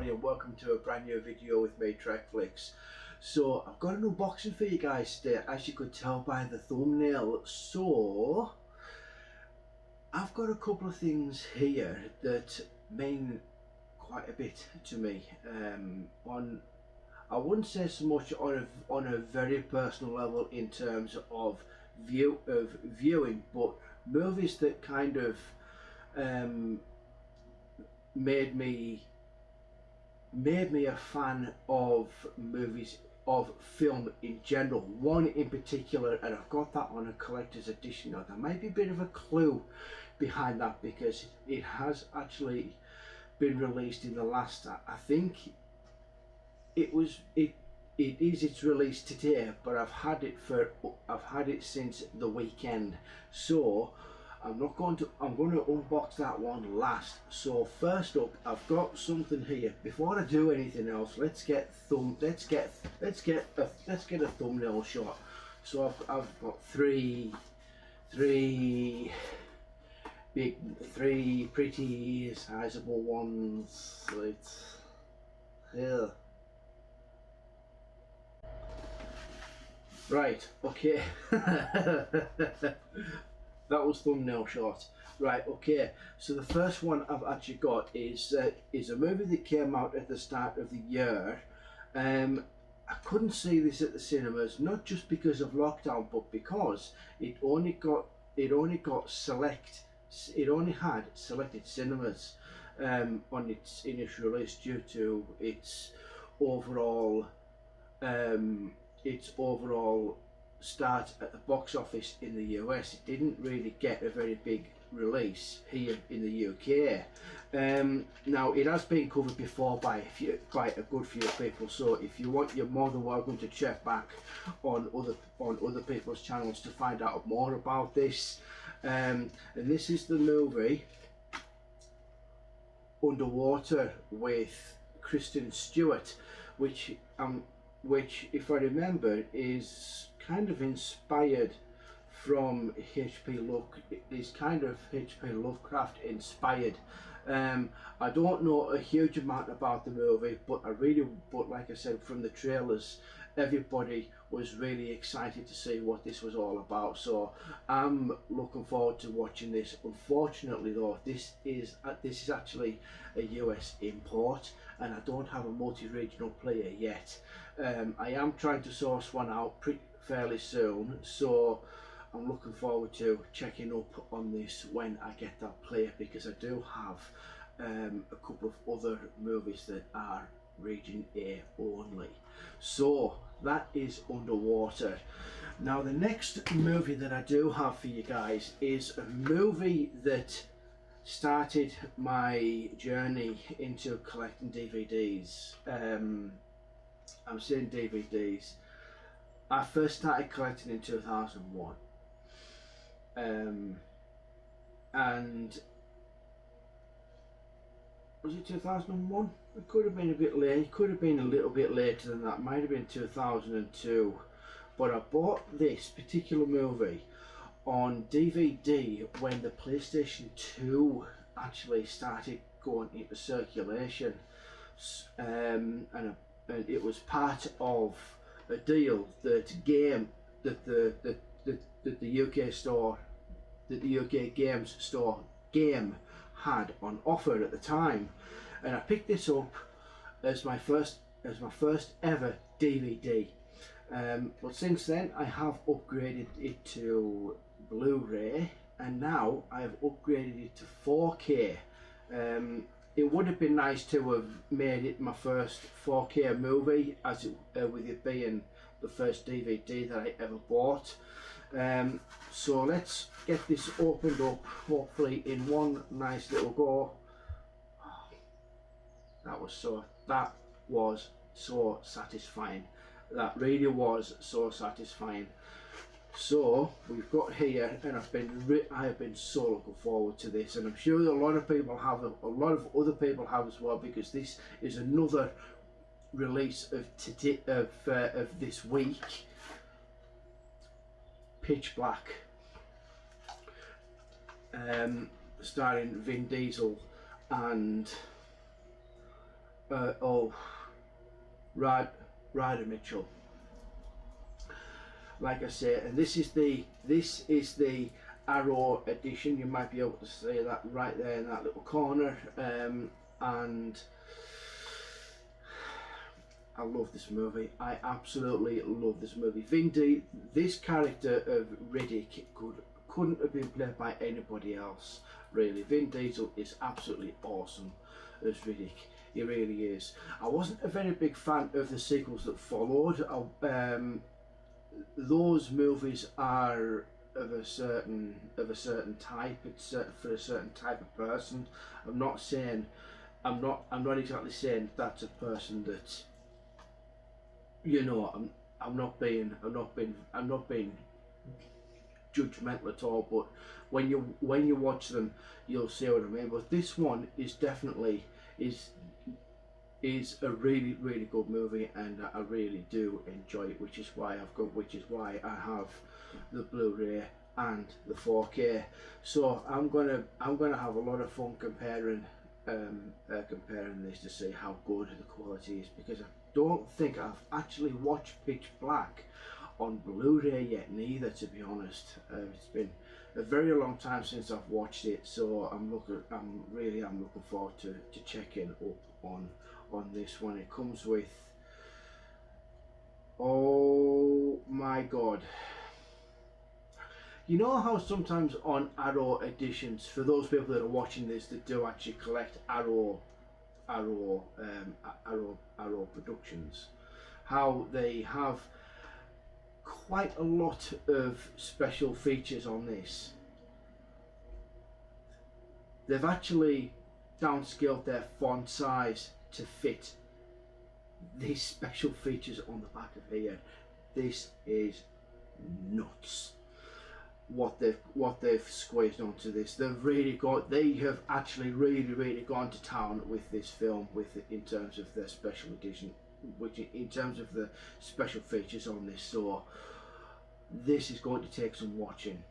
everybody, and welcome to a brand new video with me, Trekflix. So I've got an unboxing for you guys today, as you could tell by the thumbnail. So I've got a couple of things here that mean quite a bit to me. I wouldn't say so much on a very personal level in terms of viewing, but movies that kind of made me a fan of movies, of film in general. One in particular, and I've got that on a collector's edition. Now there might be a bit of a clue behind that because it has actually been released in the last, I think it's released today, but I've had it since the weekend. So I'm going to unbox that one last. So first up, I've got something here. Before I do anything else, let's get a thumbnail shot. So I've got three pretty sizable ones. It's here. Right, okay. That was thumbnail shot. Right, okay. So the first one I've actually got is a movie that came out at the start of the year. I couldn't see this at the cinemas, not just because of lockdown, but because it only had selected cinemas on its initial release due to its overall start at the box office in the US. It didn't really get a very big release here in the UK. Now it has been covered before by quite a good few people, so if you want, you're more than welcome to check back on other people's channels to find out more about this. And this is the movie Underwater with Kristen Stewart, which if I remember is kind of inspired from H.P. Lovecraft inspired. I don't know a huge amount about the movie, but like I said, from the trailers, everybody was really excited to see what this was all about. So I'm looking forward to watching this. Unfortunately though, this is actually a US import, and I don't have a multi-regional player yet. I am trying to source one out fairly soon, so I'm looking forward to checking up on this when I get that player, because I do have a couple of other movies that are region A only. So that is Underwater. Now the next movie that I do have for you guys is a movie that started my journey into collecting DVDs. I'm saying DVDs. I first started collecting in 2001, and was it 2001? It could have been a bit late. It could have been a little bit later than that. Might have been 2002. But I bought this particular movie on DVD when the PlayStation 2 actually started going into circulation, and it was part of a deal that the UK store, that the UK games store Game had on offer at the time, and I picked this up as my first ever DVD. But since then I have upgraded it to Blu-ray, and now I have upgraded it to 4K. It would have been nice to have made it my first 4K movie, as with it being the first DVD that I ever bought. So let's get this opened up, hopefully in one nice little go. That was so satisfying. That really was so satisfying. So we've got here, and I have been so looking forward to this, and I'm sure a lot of people have, a lot of other people have as well, because this is another release of this week. Pitch Black, starring Vin Diesel and Oh, Ryder Mitchell. Like I say, and this is the Arrow edition. You might be able to see that right there in that little corner. And I love this movie. I absolutely love this movie. This character of Riddick couldn't have been played by anybody else, really. Vin Diesel is absolutely awesome as Riddick. He really is. I wasn't a very big fan of the sequels that followed. Those movies are of a certain type. It's for a certain type of person. I'm not exactly saying that's a person that, you know, I'm not being judgmental at all, but when you watch them, you'll see what I mean. But this one is definitely is a really good movie, and I really do enjoy it, which is why I have the Blu-ray and the 4K. So I'm gonna have a lot of fun comparing this to see how good the quality is, because I don't think I've actually watched Pitch Black on Blu-ray yet neither, to be honest. It's been a very long time since I've watched it, so I'm looking forward to checking up on this one. It comes with, oh my god, you know how sometimes on Arrow editions, for those people that are watching this that do actually collect Arrow Productions, how they have quite a lot of special features on this. They've actually downscaled their font size to fit these special features on the back of here. This is nuts. What they've squeezed onto this. They have actually really gone to town with this film, in terms of their special edition, in terms of the special features on this. So this is going to take some watching.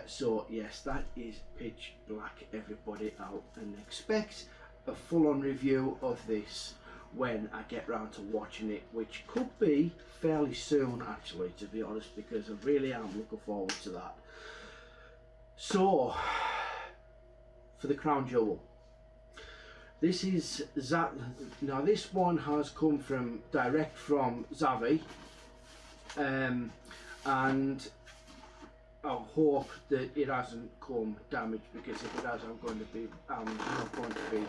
So yes, that is Pitch Black, everybody out, and expect a full-on review of this when I get round to watching it, which could be fairly soon actually, to be honest, because I really am looking forward to that. So for the crown jewel, this is now this one has come direct from Xavi, and I hope that it hasn't come damaged, because if it has, I'm not going to be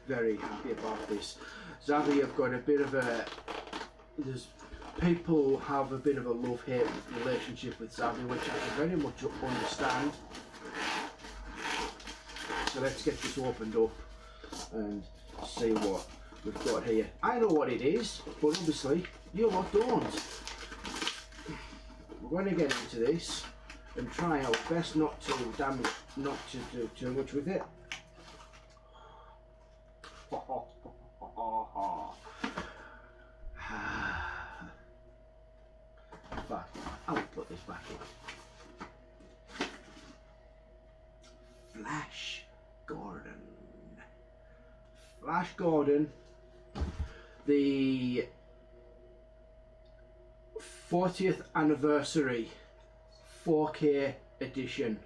very happy about this. Xavi have got a bit of people have a bit of a love-hate relationship with Xavi, which I can very much understand. So let's get this opened up and see what we've got here. I know what it is, but obviously you lot don't. We're going to get into this and try our best not to do too much with it. In fact, I'll put this back in. Flash Gordon, the 40th anniversary 4K edition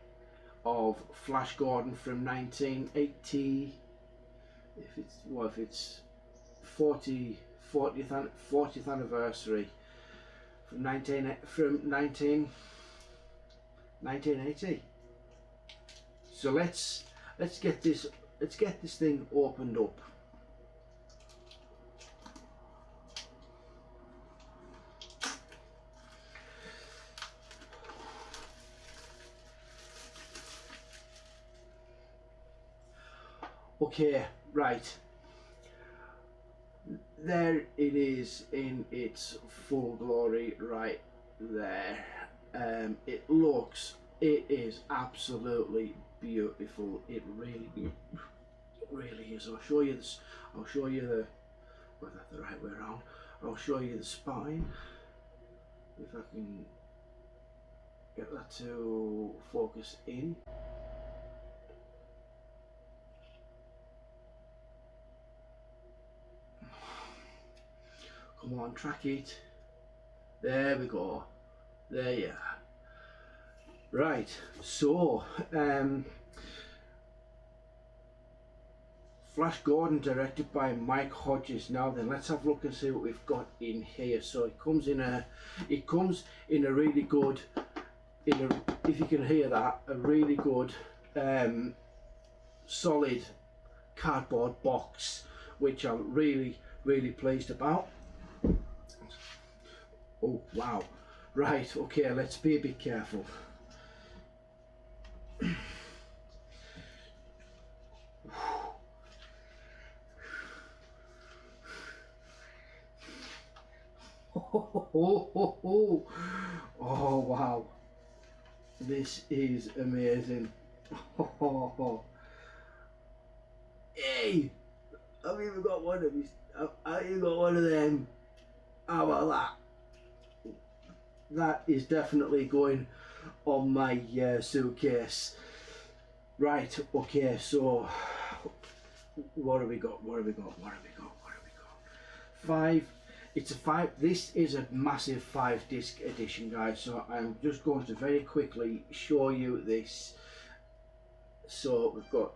of Flash Gordon from 1980. If it's 40th anniversary from 1980. So let's get this thing opened up. Okay, right. There it is in its full glory, right there. It is absolutely beautiful. It really is. I'll show you this. I'll show you that's the right way around. I'll show you the spine, if I can get that to focus in. Come on, track it. There we go. There you are. Right, so Flash Gordon, directed by Mike Hodges. Now then, let's have a look and see what we've got in here. So it comes in a really good, if you can hear that, a really good solid cardboard box, which I'm really pleased about. Oh wow. Right, okay, let's be a bit careful. Oh wow, this is amazing. Hey, I've even got one of these. I've even got one of them. How about that? That is definitely going on my suitcase. Right, okay, so what have we got? This is a massive 5-disc edition, guys, so I'm just going to very quickly show you this. So we've got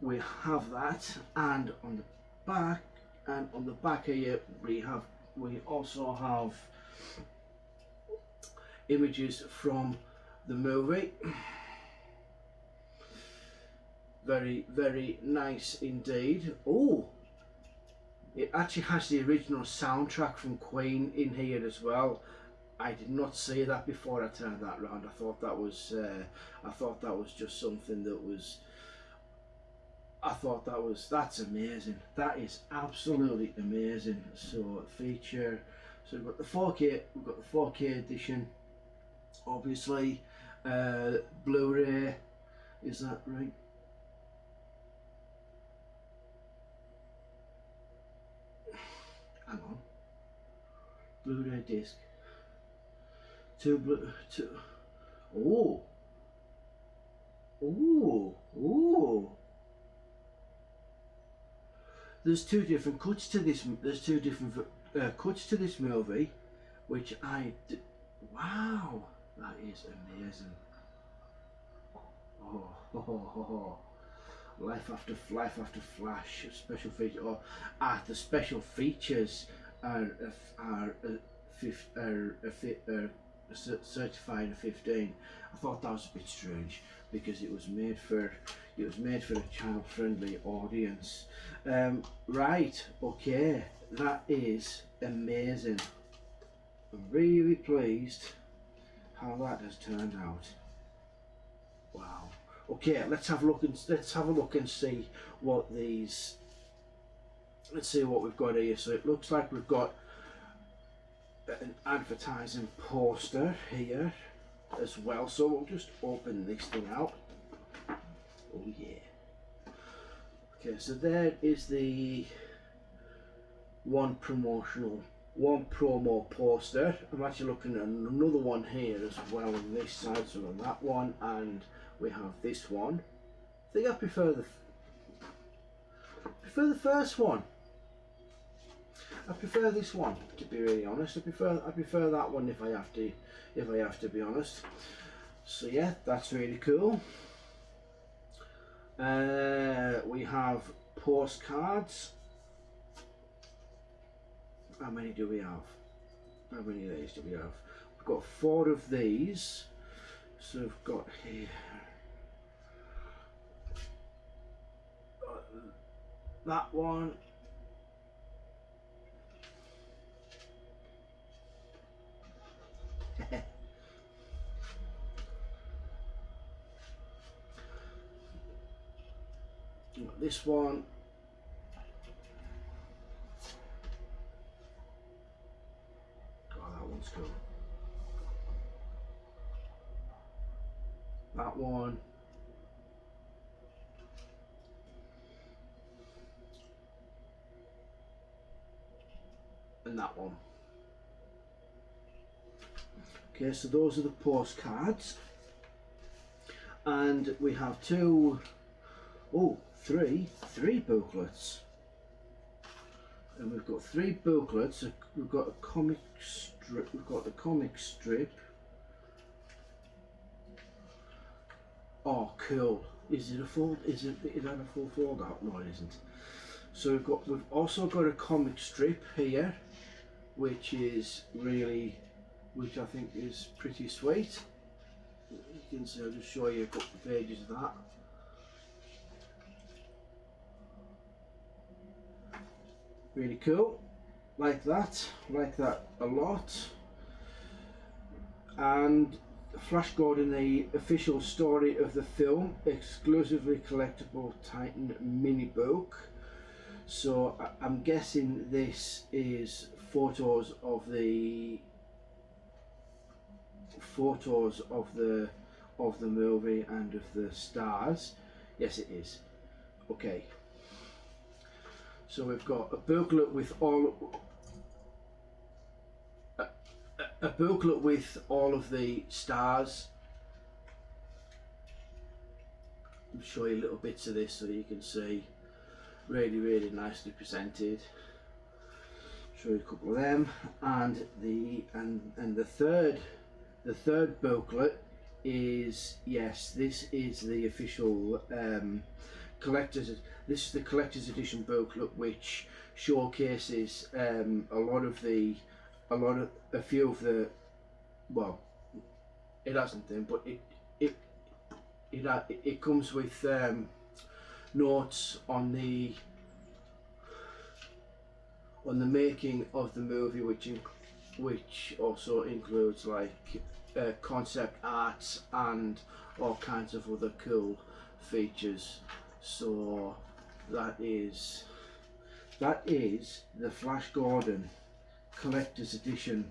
we have that, and on the back here we also have images from the movie. Very nice indeed. Oh, it actually has the original soundtrack from Queen in here as well. I did not see that before I turned that round. I thought that was just something that was. That's amazing. That is absolutely amazing. So feature. So we've got the 4K. We've got the 4K edition. Obviously, Blu-ray. Is that right? Hang on. Blu-ray disc. Two. Oh. There's two different cuts to this. There's two different cuts to this movie, which wow, that is amazing. Life after Flash, special feature, the special features are certified a 15. I thought that was a bit strange because it was made for a child-friendly audience. Right, okay, that is amazing. I'm really pleased how that has turned out. Wow. Okay, let's have a look and see what these. Let's see what we've got here. So it looks like we've got an advertising poster here as well. So we'll just open this thing out. Oh yeah. Okay, so there is the one promo poster. I'm actually looking at another one here as well on this side. So on that one, and we have this one. I think I prefer the first one. I prefer this one, to be really honest. I prefer that one if I have to be honest. So yeah, that's really cool. We have postcards. How many do we have? How many of these do we have? We've got 4 of these. So we've got here that one. This one. Oh, that one's cool. That one. And that one. Okay, so those are the postcards. and we have three booklets. And we've got 3 booklets. We've got a comic strip. We've got the comic strip. Oh, cool! Is it a full? Is that a full fold out? No, it isn't. So we've also got a comic strip here, which I think is pretty sweet. You can see. I'll just show you a couple of pages of that. Really cool, like that a lot. And Flash Gordon, the official story of the film, exclusively collectible Titan mini book. So I'm guessing this is photos of the movie and of the stars. Yes, it is. Okay. So we've got a booklet with all of the stars. I'll show you little bits of this so you can see. Really nicely presented. Show you a couple of them, and the third booklet is, yes, this is the official collector's. This is the collector's edition booklet, which showcases a few of the, well, it hasn't then, but it comes with notes on the making of the movie, which also includes like concept art and all kinds of other cool features. So that is the Flash Gordon collector's edition.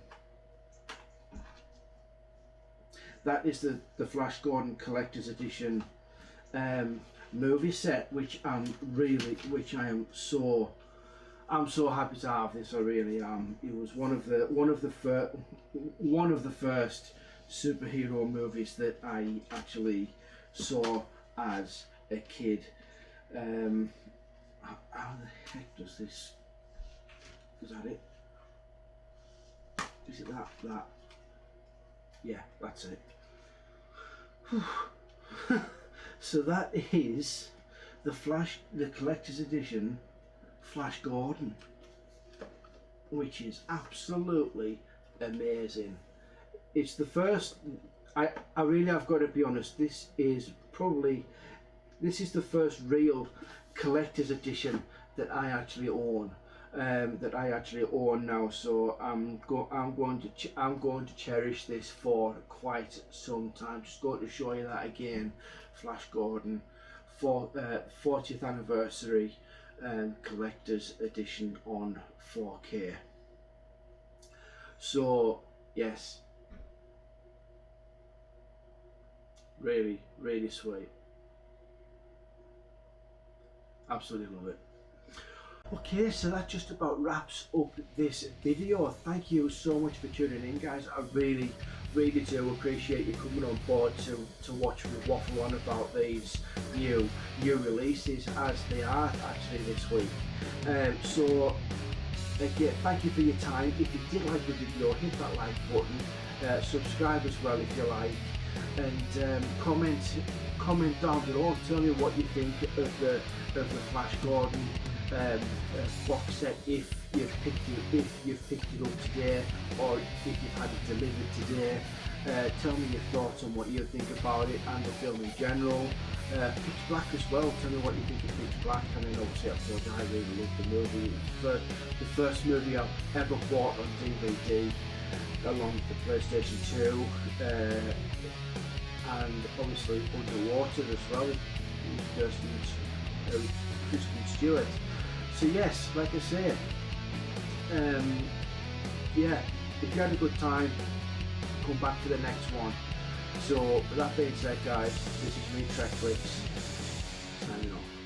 That is the Flash Gordon collector's edition movie set, which I'm so happy to have this. I really am. It was one of the first superhero movies that I actually saw as a kid. How the heck does this? Is that it? Is it that? Yeah, that's it. So that is the collector's edition Flash Gordon, which is absolutely amazing. It's the first. I really have got to be honest. This is the first real collector's edition that I actually own. Now, so I'm going to cherish this for quite some time. Just going to show you that again, Flash Gordon, 40th anniversary collector's edition on 4K. So yes, really sweet. Absolutely love it. Okay, so that just about wraps up this video. Thank you so much for tuning in, guys. I really do appreciate you coming on board to watch me waffle on about these new releases, as they are actually this week. So again, thank you for your time. If you did like the video, hit that like button, subscribe as well if you like, and comment down below. Tell me what you think of the Flash Gordon box set, if you've picked it up today, or if you've had it delivered today. Tell me your thoughts on what you think about it and the film in general. Pitch Black as well. Tell me what you think of Pitch Black. And then obviously I told you I really loved the movie. It was the first movie I've ever bought on DVD, along with the PlayStation 2, and obviously Underwater as well. Kristen Stewart. So yes, like I say, yeah, if you had a good time, come back to the next one. So with that being said, guys, this is me, Trekflix, signing off.